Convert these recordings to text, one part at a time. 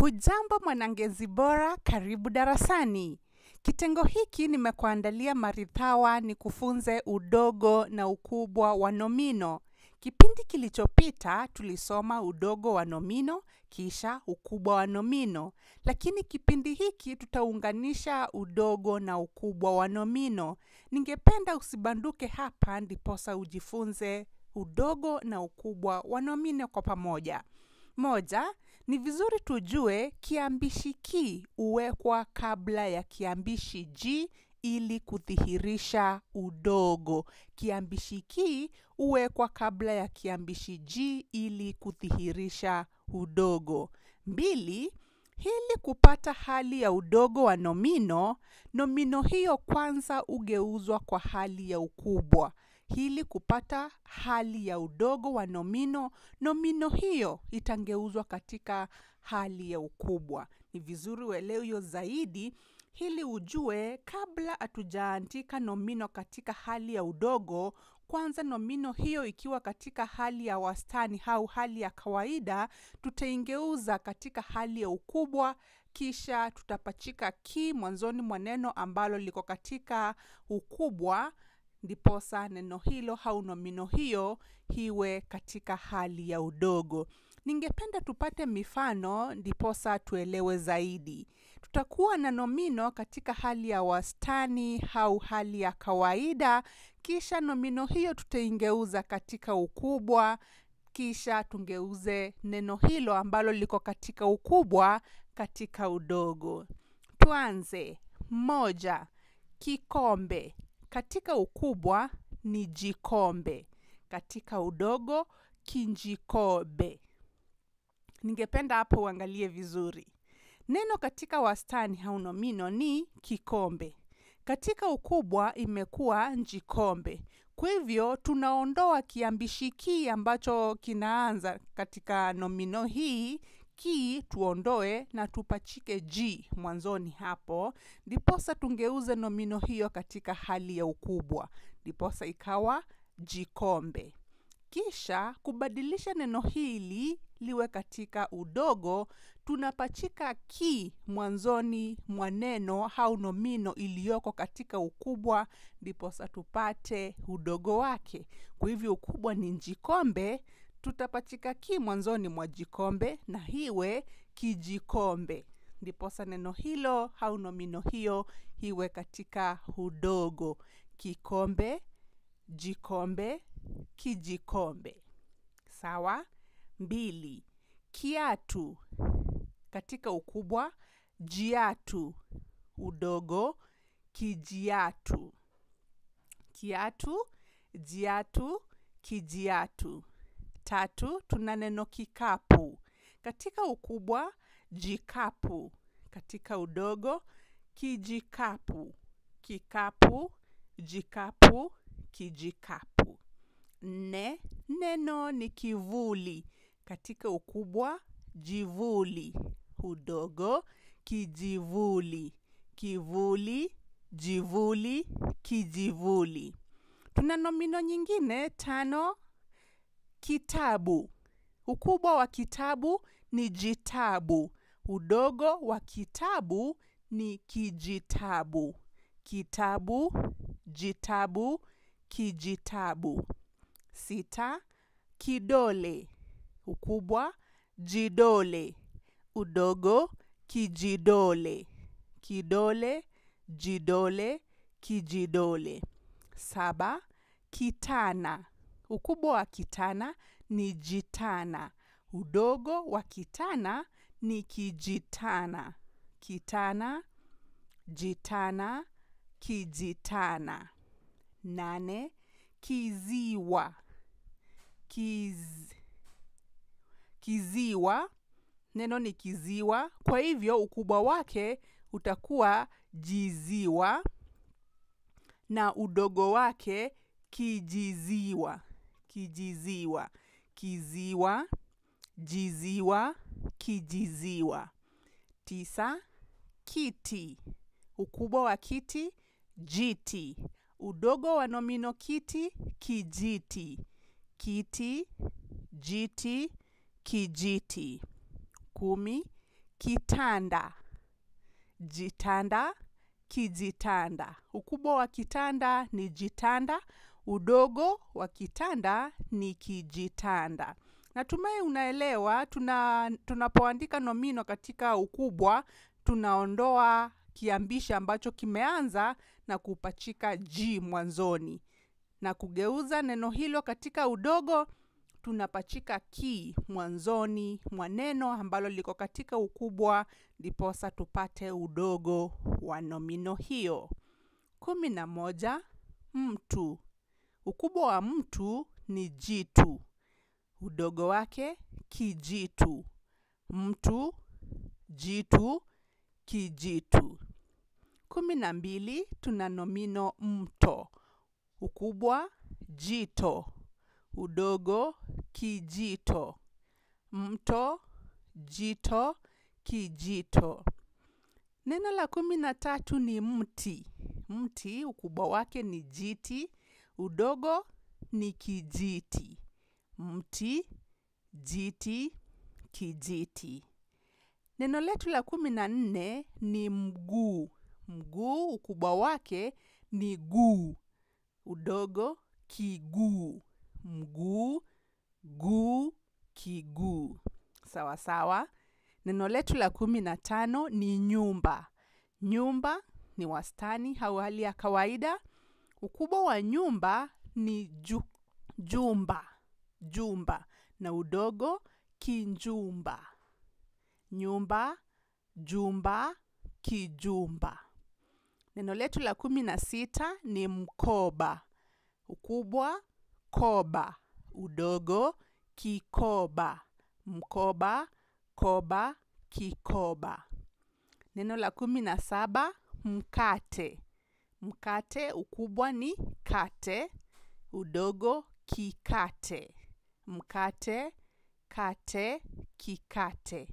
Hujambo mwanangezi bora, karibu darasani. Kitengo hiki nimekuandalia marithawa ni kufunze udogo na ukubwa wa nomino. Kipindi kilichopita tulisoma udogo wa nomino, kisha ukubwa wa nomino. Lakini kipindi hiki tutaunganisha udogo na ukubwa wa nomino. Ningependa usibanduke hapa ndiposa ujifunze udogo na ukubwa wa nomino kwa pamoja. Moja, ni vizuri tujue kiambishi ki uwekwa kabla ya kiambishi ji ili kudhihirisha udogo. Kiambishi ki uwekwa kabla ya kiambishi ji ili kudhihirisha udogo. Mbili, ili kupata hali ya udogo wa nomino, nomino hiyo kwanza ugeuzwa kwa hali ya ukubwa. Ili kupata hali ya udogo wa nomino, nomino hiyo itangeuzwa katika hali ya ukubwa. Ni vizuri uelewe hiyo zaidi, ili ujue kabla hatujaandika nomino katika hali ya udogo, kwanza nomino hiyo ikiwa katika hali ya wastani au hali ya kawaida, tutaingeuza katika hali ya ukubwa, kisha tutapachika ki mwanzoni mwa neno ambalo liko katika ukubwa, ndiposa neno hilo au nomino hiyo iwe katika hali ya udogo. Ningependa tupate mifano ndiposa tuelewe zaidi. Tutakuwa na nomino katika hali ya wastani au hali ya kawaida, kisha nomino hiyo tutaingeuza katika ukubwa, kisha tungeuze neno hilo ambalo liko katika ukubwa katika udogo. Tuanze. Moja, kikombe. Katika ukubwa ni jikombe. Katika udogo kinjikobe. Ningependa hapo uangalie vizuri. Neno katika wastani au nomino ni kikombe. Katika ukubwa imekuwa njikombe. Kwa hivyo tunaondoa kiambishi ki ambacho kinaanza katika nomino hii, ki tuondoe na tupachike ji mwanzoni hapo, ndiposa tungeuze nomino hiyo katika hali ya ukubwa, ndiposa ikawa jikombe. Kisha kubadilisha neno hili liwe katika udogo, tunapachika ki mwanzoni mwa neno au nomino iliyoko katika ukubwa, ndiposa tupate udogo wake. Kwa hivyo ukubwa ni njikombe, tutapachika ki mwanzoni mwa jikombe na iwe kijikombe. Ndiposa neno hilo au nomino hiyo iwe katika udogo. Kikombe, jikombe, kijikombe. Sawa? Mbili, kiatu. Katika ukubwa, jiatu. Udogo, kijiatu. Kiatu, jiatu, kijiatu. Tatu, tuna neno kikapu. Katika ukubwa, jikapu. Katika udogo, kijikapu. Kikapu, jikapu, kijikapu. Nne, neno ni kivuli. Katika ukubwa, jivuli. Udogo, kijivuli. Kivuli, jivuli, kijivuli. Tuna nomino nyingine tano. Kitabu. Ukubwa wa kitabu ni jitabu. Udogo wa kitabu ni kijitabu. Kitabu, jitabu, kijitabu. Sita, kidole. Ukubwa, jidole. Udogo, kijidole. Kidole, jidole, kijidole. Saba, kitana. Ukubwa wa kitana ni jitana. Udogo wa kitana ni kijitana. Kitana, jitana, kijitana. Nane, kiziwa. Kiziwa, neno ni kiziwa. Kwa hivyo ukubwa wake utakuwa jiziwa na udogo wake kijiziwa. Kijiziwa. Kiziwa, jiziwa, kijiziwa. Tisa, kiti. Ukubwa wa kiti, jiti. Udogo wa nomino kiti, kijiti. Kiti, jiti, kijiti. 10, kitanda, jitanda, kijitanda. Ukubwa wa kitanda ni jitanda, udogo wa kitanda ni kijitanda. Natumai unaelewa, tunapoandika nomino katika ukubwa, tunaondoa kiambishi ambacho kimeanza na kupachika G mwanzoni. Na kugeuza neno hilo katika udogo, tunapachika ki mwanzoni mwa neno ambalo liko katika ukubwa, ndiposa tupate udogo wa nomino hiyo. 11. Mtu. Ukubwa wa mtu ni jitu. Udogo wake kijitu. Mtu, jitu, kijitu. 12. Tuna nomino mto. Ukubwa jito. Udogo kijito. Mto, jito, kijito. Neno la 13 ni mti. Mti ukubwa wake ni jiti, udogo ni kijiti. Mti, jiti, kijiti. Neno letu la 14 ni mguu. Mguu ukubwa wake ni guu, udogo kiguu. Mguu, guu, kiguu. Sawa sawa. Neno letu la 15 ni nyumba. Nyumba ni wastani au hali ya kawaida. Ukubwa wa nyumba ni jumba. Jumba na udogo kinjumba. Nyumba, jumba, kijumba. Neno letu la 16 ni mkoba. Ukubwa koba, udogo kikoba. Mkoba, koba, kikoba. Neno la 17 mkate. Mkate ukubwa ni kate, udogo kikate. Mkate, kate, kikate.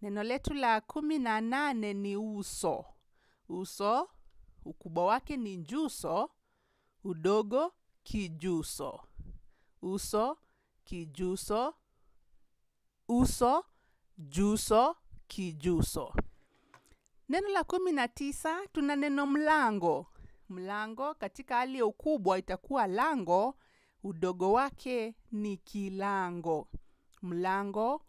Neno letu la 18 ni uso. Uso ukubwa wake ni juso, udogo kijuso. Uso, kijuso. Uso, juso, kijuso. Neno la 19 tuna neno mlango. Mlango katika hali ya ukubwa itakuwa lango, udogo wake ni kilango. Mlango,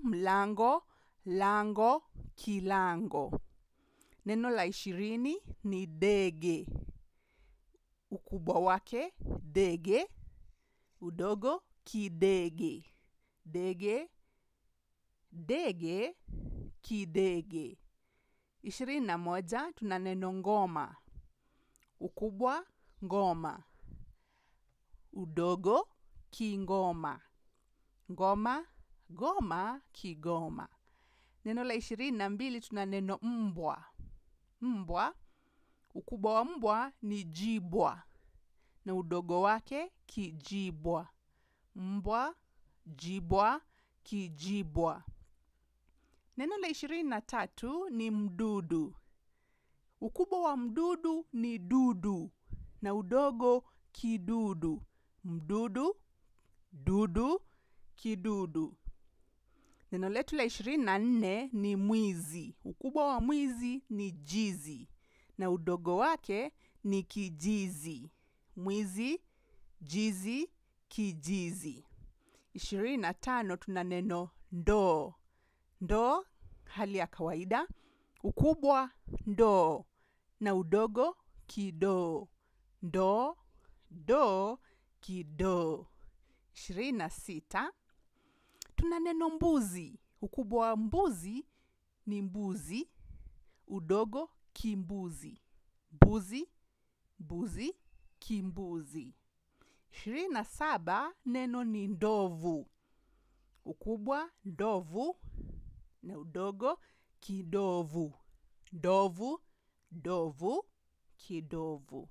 mlango, lango, kilango. Neno la 20 ni dege. Ukubwa wake dege, udogo kidege. Dege, dege, kidege. 21 tuna neno ngoma. Ukubwa ngoma, udogo kingoma. Ngoma, goma, kigoma. Neno la 22 tuna neno mbwa. Mbwa, ukubwa wa mbwa ni jibwa na udogo wake kijibwa. Mbwa, jibwa, kijibwa. Neno la 23 ni mdudu. Ukubwa wa mdudu ni dudu na udogo kidudu. Mdudu, dudu, kidudu. Neno letu la 24 ni mwizi. Ukubwa wa mwizi ni jizi na udogo wake ni kijizi. Mwizi, jizi, kijizi. 25 tuna neno ndoo. Ndoo hali ya kawaida, ukubwa ndoo na udogo kidoo. Ndoo, doo, kidoo. 26 tuna neno mbuzi. Ukubwa wa mbuzi ni mbuzi, udogo kimbuzi. Mbuzi, mbuzi, kimbuzi. 27 neno ni ndovu. Ukubwa ndovu na udogo kidovu. Ndovu, dovu, kidovu.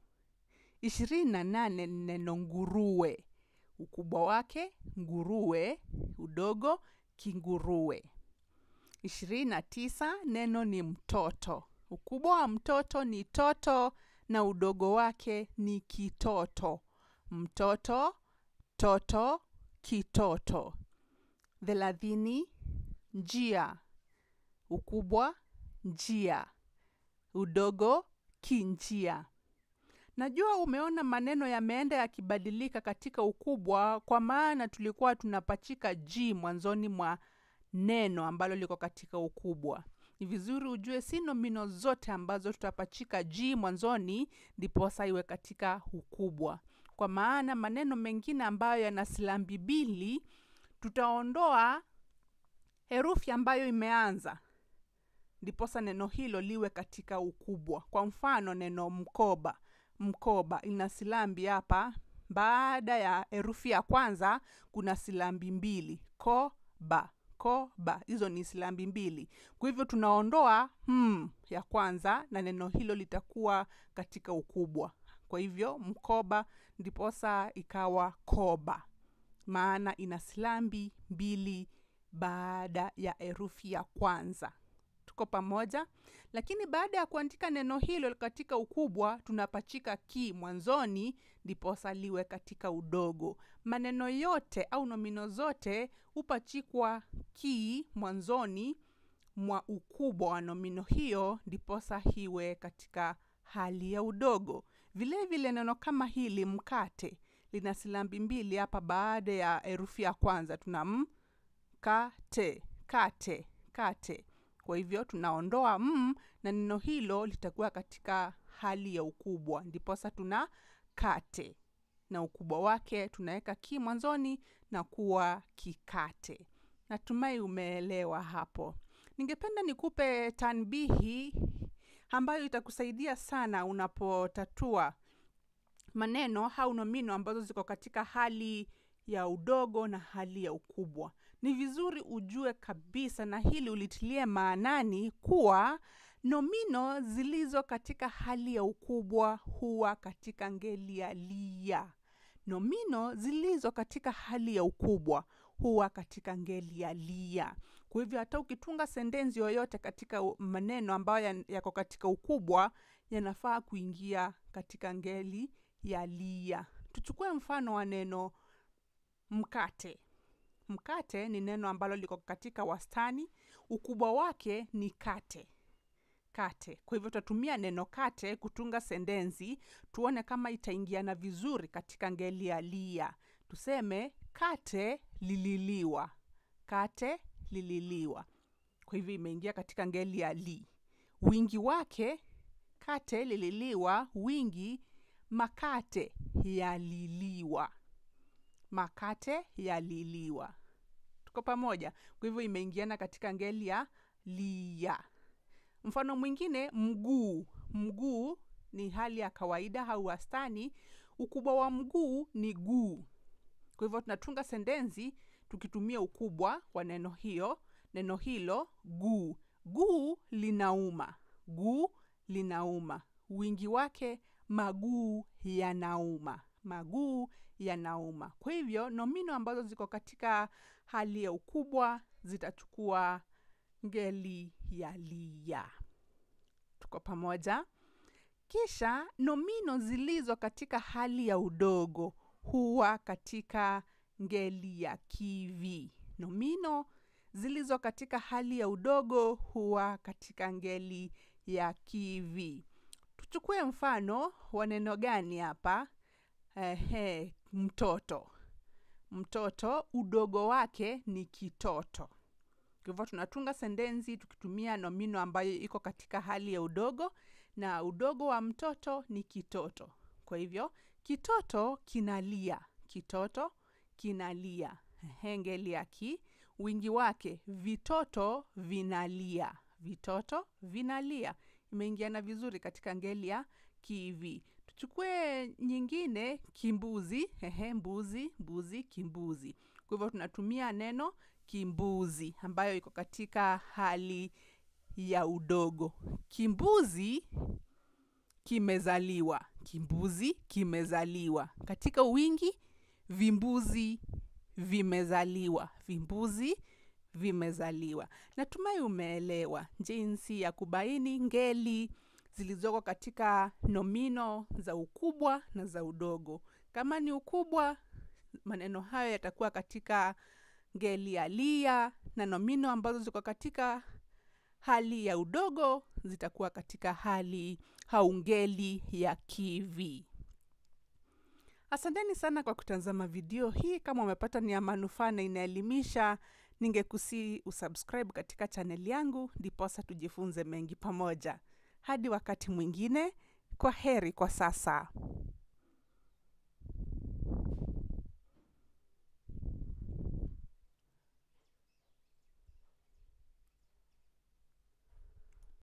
28 neno nguruwe. Ukubwa wake nguruwe, udogo kinguruwe. 29 neno ni mtoto. Ukubwa wa mtoto ni toto na udogo wake ni kitoto. Mtoto, toto, kitoto. 30 njia. Ukubwa njia. Udogo kinjia. Najua umeona maneno yameenda yakibadilika katika ukubwa, kwa maana tulikuwa tunapachika G mwanzoni mwa neno ambalo liko katika ukubwa. Ni vizuri ujue si nomino zote ambazo tutapachika G mwanzoni ndiposa iwe katika ukubwa. Kwa maana maneno mengine ambayo yana silambi mbili, tutaondoa herufi ambayo imeanza ndiposa neno hilo liwe katika ukubwa. Kwa mfano neno mkoba. Mkoba ina silambi hapa. Baada ya herufi ya kwanza kuna silambi mbili. Koba. Koba. Hizo ni silambi mbili. Kwa hivyo tunaondoa ya kwanza na neno hilo litakuwa katika ukubwa. Kwa hivyo mkoba ndiposa ikawa koba. Maana ina silambi mbili baada ya herufi ya kwanza. Tuko pamoja? Lakini baada ya kuandika neno hilo katika ukubwa, tunapachika ki mwanzoni ndiposa liwe katika udogo. Maneno yote au nomino zote upachikwa ki mwanzoni mwa ukubwa wa nomino hiyo ndiposa hiwe katika hali ya udogo. Vile vile neno kama hili mkate lina silambi mbili hapa baada ya herufi ya kwanza. Tuna kate, kate, kate. Kwa hivyo tunaondoa na neno hilo litakuwa katika hali ya ukubwa. Ndiposa tuna kate. Na ukubwa wake tunaweka ki mwanzoni na kuwa kikate. Natumai umeelewa hapo. Ningependa nikupe tanbihi ambayo itakusaidia sana unapotatua maneno au nomino ambazo ziko katika hali ya udogo na hali ya ukubwa. Ni vizuri ujue kabisa na hili ulitilie maanani kuwa nomino zilizo katika hali ya ukubwa huwa katika ngeli ya lia. Nomino zilizo katika hali ya ukubwa huwa katika ngeli ya lia. Kwa hivyo hata ukitunga sentensi yoyote katika maneno ambayo yako katika ukubwa, yanafaa kuingia katika ngeli ya lia. Tuchukue mfano wa neno mkate. Mkate ni neno ambalo liko katika wastani, ukubwa wake ni kate. Kate. Kwa hivyo tutatumia neno kate kutunga sentensi, tuone kama itaingiana vizuri katika ngeli ya lia. Tuseme kate lililiwa. Kate lililiwa. Kwa hivyo imeingia katika ngeli ya li. Wingi wake kate lililiwa, wingi makate yaliliwa. Makate yaliliwa. Tuko pamoja? Kwa hivyo imeingiana katika ngeli ya lia. Mfano mwingine mguu. Mguu ni hali ya kawaida au wastani, ukubwa wa mguu ni guu. Kwa hivyo tunatunga sentensi tukitumia ukubwa wa neno hilo guu. Guu linauma. Guu linauma. Wingi wake maguu yanauma. Maguu yanauma. Kwa hivyo nomino ambazo ziko katika hali ya ukubwa zitachukua ngeli ya lia. Tuko pamoja? Kisha nomino zilizo katika hali ya udogo huwa katika ngeli ya kivi. Nomino zilizo katika hali ya udogo huwa katika ngeli ya kivi. Tuchukue mfano wa neno gani hapa? Mtoto. Mtoto udogo wake ni kitoto. Kwa hivyo tunatunga sentensi tukitumia nomino ambayo iko katika hali ya udogo, na udogo wa mtoto ni kitoto. Kwa hivyo kitoto kinalia. Kitoto kinalia. Ngeli ya ki. Wingi wake vitoto vinalia. Vitoto vinalia. Imeingiana vizuri katika ngeli ya kivi. Tuchukue nyingine kimbuzi. Mbuzi, mbuzi, kimbuzi. Kwa hivyo tunatumia neno kimbuzi ambayo iko katika hali ya udogo. Kimbuzi kimezaliwa. Kimbuzi kimezaliwa. Katika wingi vimbuzi vimezaliwa. Vimbuzi vimezaliwa. Natumai umeelewa jinsi ya kubaini ngeli zilizoko katika nomino za ukubwa na za udogo. Kama ni ukubwa, maneno hayo yatakuwa katika ngeli alia na nomino ambazo ziko katika hali ya udogo zitakuwa katika hali au ngeli ya kivi. Asanteni sana kwa kutazama video hii. Kama umepata ni ya manufaa na inaelimisha, ningekusihi usubscribe katika channel yangu ndiposa tujifunze mengi pamoja. Hadi wakati mwingine, kwa heri kwa sasa.